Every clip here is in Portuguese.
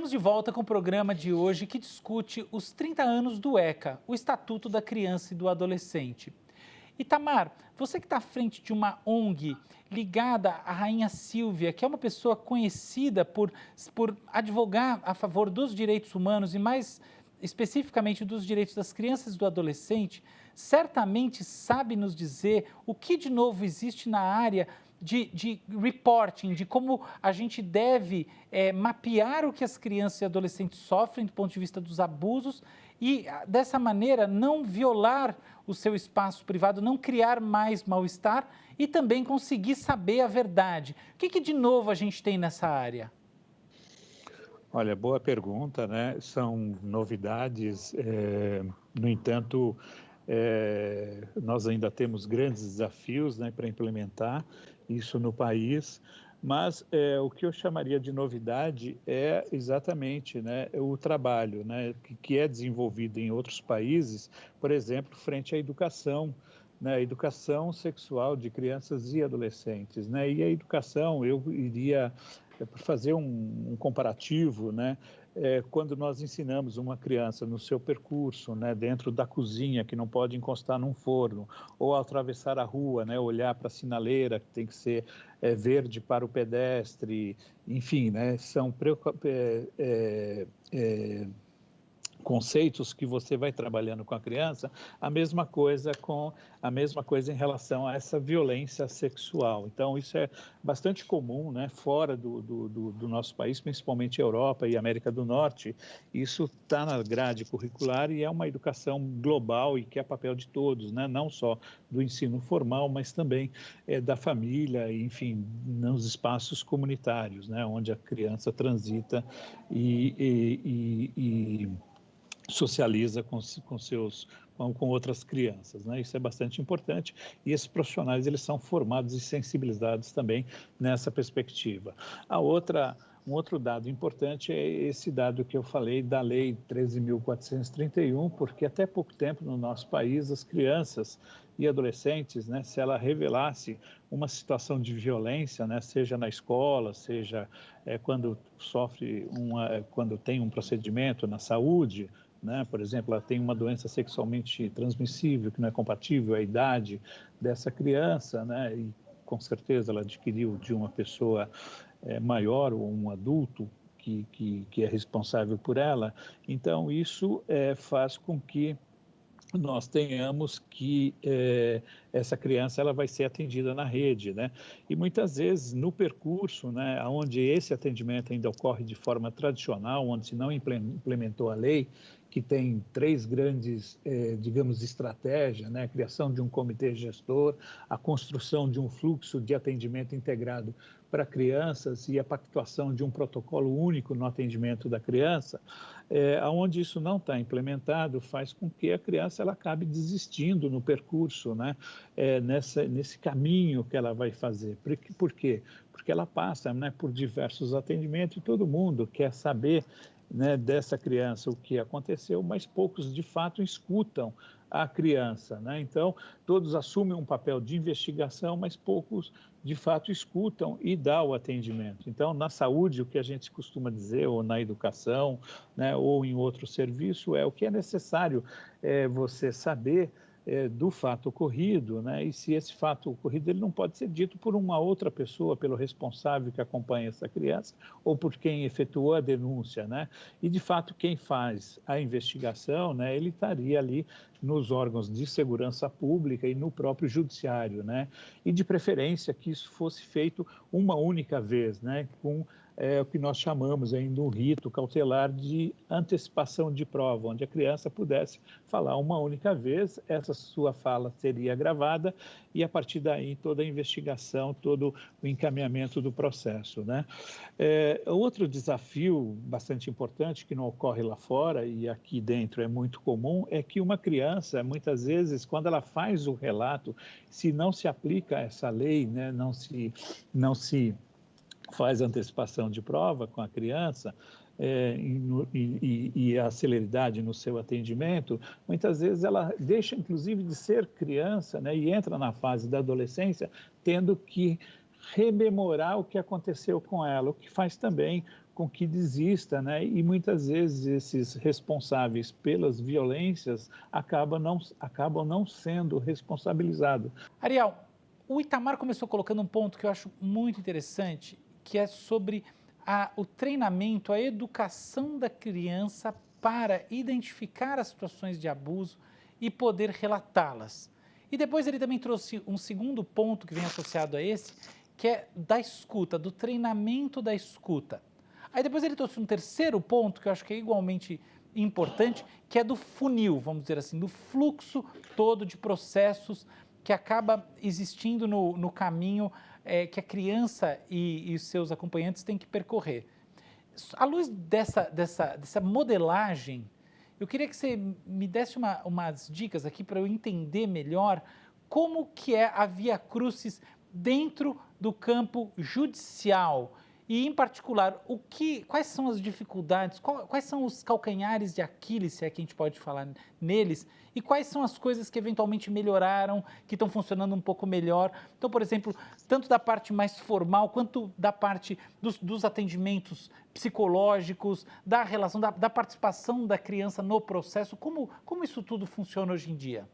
Estamos de volta com o programa de hoje que discute os 30 anos do ECA, o Estatuto da Criança e do Adolescente. Itamar, você que está à frente de uma ONG ligada à Rainha Sílvia, que é uma pessoa conhecida por advogar a favor dos direitos humanos e mais especificamente dos direitos das crianças e do adolescente, certamente sabe nos dizer o que de novo existe na área de reporting, de como a gente deve mapear o que as crianças e adolescentes sofrem do ponto de vista dos abusos e, dessa maneira, não violar o seu espaço privado, não criar mais mal-estar e também conseguir saber a verdade. O que de novo a gente tem nessa área? Olha, boa pergunta, né? São novidades, no entanto, nós ainda temos grandes desafios, né, para implementar isso no país, mas o que eu chamaria de novidade é exatamente, né, o trabalho, né, que é desenvolvido em outros países, por exemplo, frente à educação, né, a educação sexual de crianças e adolescentes, né, e a educação, eu iria para fazer um comparativo, né, quando nós ensinamos uma criança no seu percurso, né, dentro da cozinha, que não pode encostar num forno, ou ao atravessar a rua, né, olhar para a sinaleira, que tem que ser verde para o pedestre, enfim, né, são conceitos que você vai trabalhando com a criança, a mesma coisa em relação a essa violência sexual. Então, isso é bastante comum, né, fora do nosso país, principalmente Europa e América do Norte. Isso está na grade curricular e é uma educação global e que é papel de todos, né, não só do ensino formal, mas também da família, enfim, nos espaços comunitários, né, onde a criança transita e socializa com outras crianças, né? Isso é bastante importante e esses profissionais eles são formados e sensibilizados também nessa perspectiva. Um outro dado importante é esse dado que eu falei da Lei 13.431, porque até pouco tempo no nosso país as crianças e adolescentes, né, se ela revelasse uma situação de violência, né, seja na escola, seja quando quando tem um procedimento na saúde, né? Por exemplo, ela tem uma doença sexualmente transmissível que não é compatível à idade dessa criança, né? E com certeza ela adquiriu de uma pessoa maior ou um adulto que é responsável por ela. Então, isso faz com que nós tenhamos que essa criança ela vai ser atendida na rede, né? E muitas vezes no percurso, né, onde esse atendimento ainda ocorre de forma tradicional, onde se não implementou a lei, que tem três grandes, digamos, estratégias, né? A criação de um comitê gestor, a construção de um fluxo de atendimento integrado para crianças e a pactuação de um protocolo único no atendimento da criança, onde isso não está implementado, faz com que a criança ela acabe desistindo no percurso, né? Nesse caminho que ela vai fazer. Por quê? Porque ela passa, né, por diversos atendimentos e todo mundo quer saber, né, dessa criança o que aconteceu, mas poucos de fato escutam a criança, né? Então, todos assumem um papel de investigação, mas poucos de fato escutam e dão o atendimento. Então, na saúde, o que a gente costuma dizer, ou na educação, né, ou em outro serviço, é o que é necessário você saber do fato ocorrido, né? E se esse fato ocorrido ele não pode ser dito por uma outra pessoa, pelo responsável que acompanha essa criança ou por quem efetuou a denúncia, né? E de fato quem faz a investigação, né? Ele estaria ali nos órgãos de segurança pública e no próprio judiciário, né? E de preferência que isso fosse feito uma única vez, né? Com o que nós chamamos ainda um rito cautelar de antecipação de prova, onde a criança pudesse falar uma única vez, essa sua fala seria gravada e a partir daí toda a investigação, todo o encaminhamento do processo, né? Outro desafio bastante importante que não ocorre lá fora e aqui dentro é muito comum é que uma criança, muitas vezes, quando ela faz o relato, se não se aplica essa lei, né, não se faz antecipação de prova com a criança e a celeridade no seu atendimento, muitas vezes ela deixa, inclusive, de ser criança, né, e entra na fase da adolescência, tendo que rememorar o que aconteceu com ela, o que faz também com que desista, né? E muitas vezes esses responsáveis pelas violências acabam não sendo responsabilizados. Ariel, o Itamar começou colocando um ponto que eu acho muito interessante, que é sobre o treinamento, a educação da criança para identificar as situações de abuso e poder relatá-las. E depois ele também trouxe um segundo ponto que vem associado a esse, que é da escuta, do treinamento da escuta. Aí depois ele trouxe um terceiro ponto que eu acho que é igualmente importante, que é do funil, vamos dizer assim, do fluxo todo de processos que acaba existindo no caminho que a criança e os seus acompanhantes têm que percorrer. À luz dessa modelagem, eu queria que você me desse umas dicas aqui para eu entender melhor como que é a via crucis dentro do campo judicial e, em particular, quais são as dificuldades, quais são os calcanhares de Aquiles, se é que a gente pode falar neles, e quais são as coisas que eventualmente melhoraram, que estão funcionando um pouco melhor. Então, por exemplo, tanto da parte mais formal, quanto da parte dos atendimentos psicológicos, da relação, da participação da criança no processo, como isso tudo funciona hoje em dia?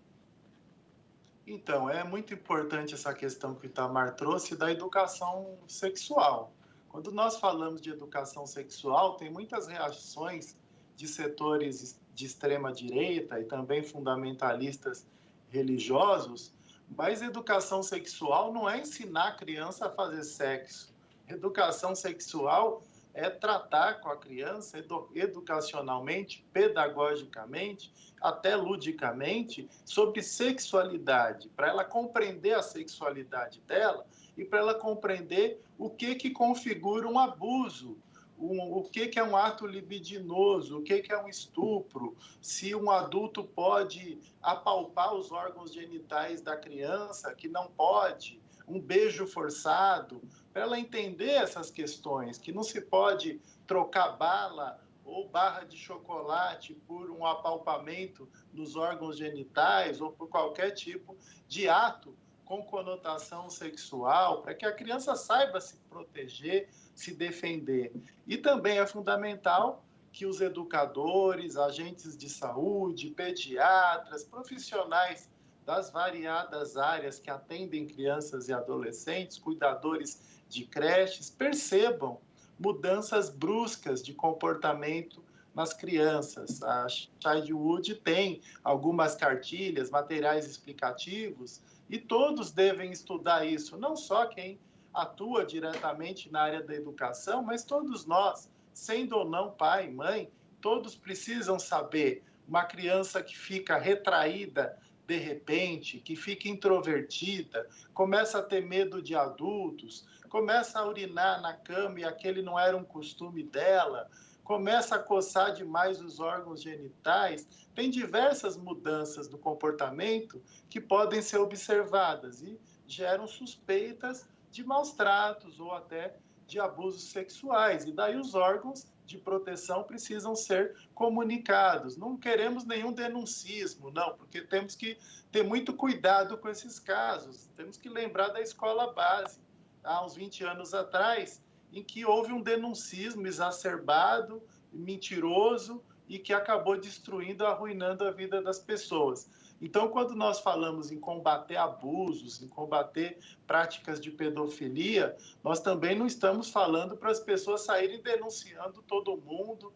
Então, é muito importante essa questão que o Itamar trouxe da educação sexual. Quando nós falamos de educação sexual, tem muitas reações de setores de extrema direita e também fundamentalistas religiosos, mas educação sexual não é ensinar a criança a fazer sexo. Educação sexual é tratar com a criança educacionalmente, pedagogicamente, até ludicamente, sobre sexualidade, para ela compreender a sexualidade dela e para ela compreender o que configura um abuso, o que é um ato libidinoso, o que é um estupro, se um adulto pode apalpar os órgãos genitais da criança, que não pode, um beijo forçado, para ela entender essas questões, que não se pode trocar bala ou barra de chocolate por um apalpamento nos órgãos genitais ou por qualquer tipo de ato com conotação sexual, para que a criança saiba se proteger, se defender. E também é fundamental que os educadores, agentes de saúde, pediatras, profissionais das variadas áreas que atendem crianças e adolescentes, cuidadores de creches, percebam mudanças bruscas de comportamento nas crianças. A Childwood tem algumas cartilhas, materiais explicativos, e todos devem estudar isso, não só quem atua diretamente na área da educação, mas todos nós, sendo ou não pai, mãe, todos precisam saber. Uma criança que fica retraída de repente, que fica introvertida, começa a ter medo de adultos, começa a urinar na cama e aquele não era um costume dela, começa a coçar demais os órgãos genitais, tem diversas mudanças do comportamento que podem ser observadas e geram suspeitas de maus tratos ou até de abusos sexuais. E daí os órgãos de proteção precisam ser comunicados. Não queremos nenhum denuncismo, não, porque temos que ter muito cuidado com esses casos. Temos que lembrar da escola base, há uns 20 anos atrás, em que houve um denuncismo exacerbado, mentiroso e que acabou destruindo, arruinando a vida das pessoas. Então, quando nós falamos em combater abusos, em combater práticas de pedofilia, nós também não estamos falando para as pessoas saírem denunciando todo mundo.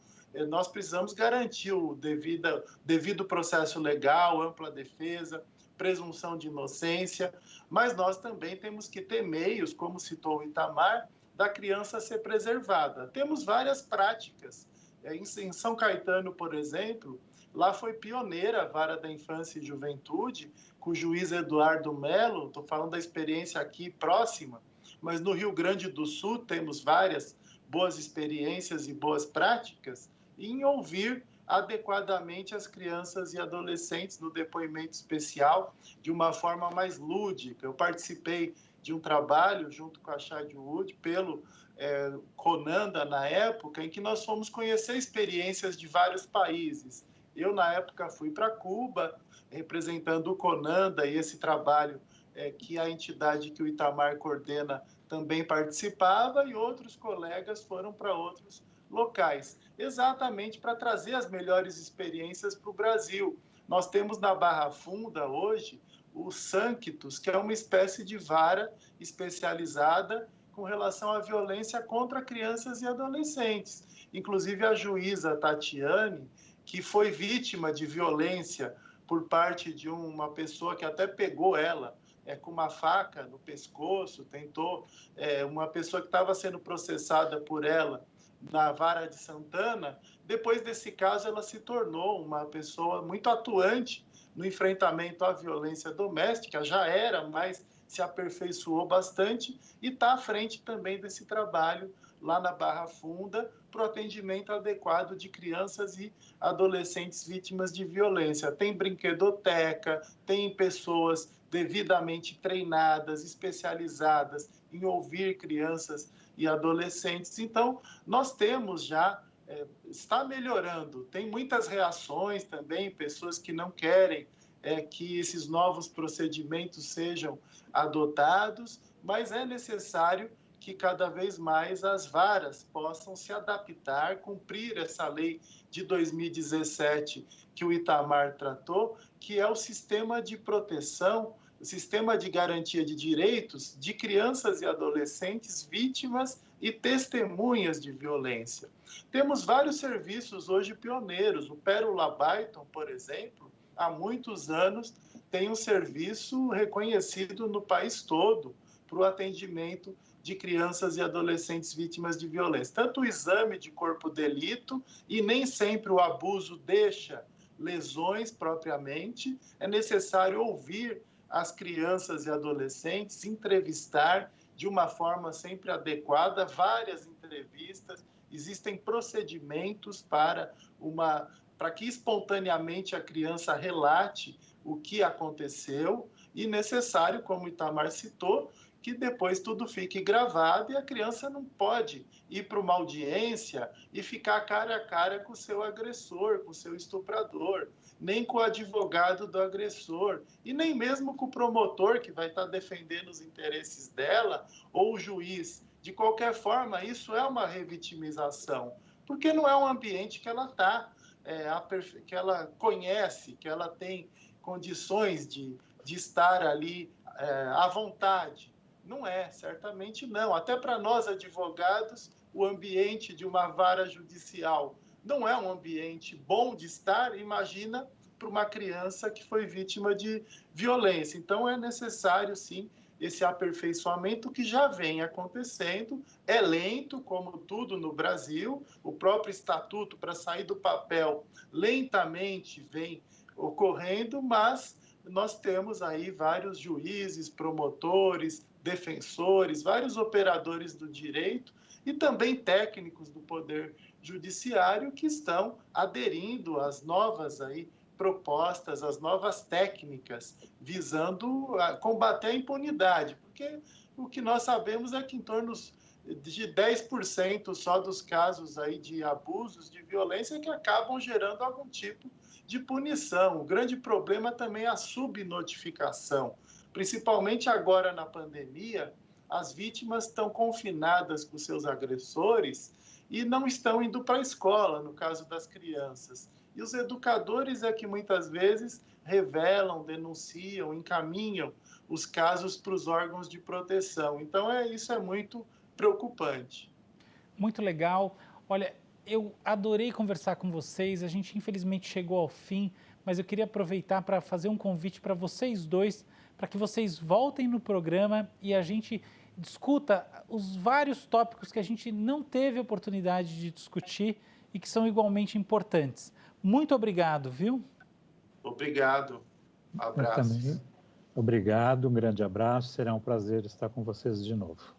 Nós precisamos garantir o devido processo legal, ampla defesa, presunção de inocência, mas nós também temos que ter meios, como citou o Itamar, da criança ser preservada. Temos várias práticas. Em São Caetano, por exemplo, lá foi pioneira a Vara da Infância e Juventude, com o juiz Eduardo Melo, estou falando da experiência aqui próxima, mas no Rio Grande do Sul temos várias boas experiências e boas práticas em ouvir adequadamente as crianças e adolescentes no depoimento especial de uma forma mais lúdica. Eu participei de um trabalho junto com a Childwood pelo Conanda na época, em que nós fomos conhecer experiências de vários países. Eu, na época, fui para Cuba, representando o Conanda e esse trabalho que a entidade que o Itamar coordena também participava, e outros colegas foram para outros locais, exatamente para trazer as melhores experiências para o Brasil. Nós temos na Barra Funda hoje o Sanctus, que é uma espécie de vara especializada com relação à violência contra crianças e adolescentes. Inclusive a juíza Tatiane, que foi vítima de violência por parte de uma pessoa que até pegou ela com uma faca no pescoço, tentou, uma pessoa que estava sendo processada por ela na Vara de Santana. Depois desse caso, ela se tornou uma pessoa muito atuante no enfrentamento à violência doméstica, já era, mas se aperfeiçoou bastante e está à frente também desse trabalho lá na Barra Funda para o atendimento adequado de crianças e adolescentes vítimas de violência. Tem brinquedoteca, tem pessoas devidamente treinadas, especializadas em ouvir crianças e adolescentes. Então, nós temos já, está melhorando. Tem muitas reações também, pessoas que não querem que esses novos procedimentos sejam adotados, mas é necessário que cada vez mais as varas possam se adaptar, cumprir essa lei de 2017 que o Itamar tratou, que é o sistema de proteção, o sistema de garantia de direitos de crianças e adolescentes vítimas e testemunhas de violência. Temos vários serviços hoje pioneiros. O Pérola Byton, por exemplo, há muitos anos tem um serviço reconhecido no país todo para o atendimento de crianças e adolescentes vítimas de violência. Tanto o exame de corpo de delito, e nem sempre o abuso deixa lesões propriamente, é necessário ouvir as crianças e adolescentes, entrevistar de uma forma sempre adequada, várias entrevistas, existem procedimentos para que espontaneamente a criança relate o que aconteceu, e necessário, como o Itamar citou, que depois tudo fique gravado e a criança não pode ir para uma audiência e ficar cara a cara com o seu agressor, com o seu estuprador, nem com o advogado do agressor e nem mesmo com o promotor que vai estar defendendo os interesses dela ou o juiz. De qualquer forma, isso é uma revitimização, porque não é um ambiente que ela está, que ela conhece, que ela tem condições de estar ali à vontade. Não é, certamente não. Até para nós, advogados, o ambiente de uma vara judicial não é um ambiente bom de estar, imagina para uma criança que foi vítima de violência. Então, é necessário, sim, esse aperfeiçoamento que já vem acontecendo. É lento, como tudo no Brasil. O próprio estatuto, para sair do papel, lentamente vem ocorrendo, mas nós temos aí vários juízes, promotores, defensores, vários operadores do direito e também técnicos do Poder Judiciário que estão aderindo às novas aí propostas, às novas técnicas, visando combater a impunidade, porque o que nós sabemos é que em torno de 10% só dos casos aí de abusos, de violência, que acabam gerando algum tipo de punição. O grande problema também é a subnotificação. Principalmente agora na pandemia, as vítimas estão confinadas com seus agressores e não estão indo para a escola, no caso das crianças. E os educadores é que muitas vezes revelam, denunciam, encaminham os casos para os órgãos de proteção. Então, isso é muito preocupante. Muito legal. Olha, eu adorei conversar com vocês. A gente, infelizmente, chegou ao fim, mas eu queria aproveitar para fazer um convite para vocês dois, para que vocês voltem no programa e a gente discuta os vários tópicos que a gente não teve oportunidade de discutir e que são igualmente importantes. Muito obrigado, viu? Obrigado. Abraço. Também. Obrigado, um grande abraço. Será um prazer estar com vocês de novo.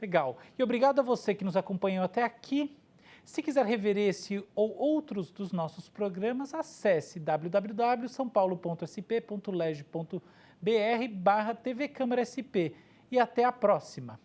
Legal. E obrigado a você que nos acompanhou até aqui. Se quiser rever esse ou outros dos nossos programas, acesse www.saopaulo.sp.leg.br/TV Câmara SP. E até a próxima.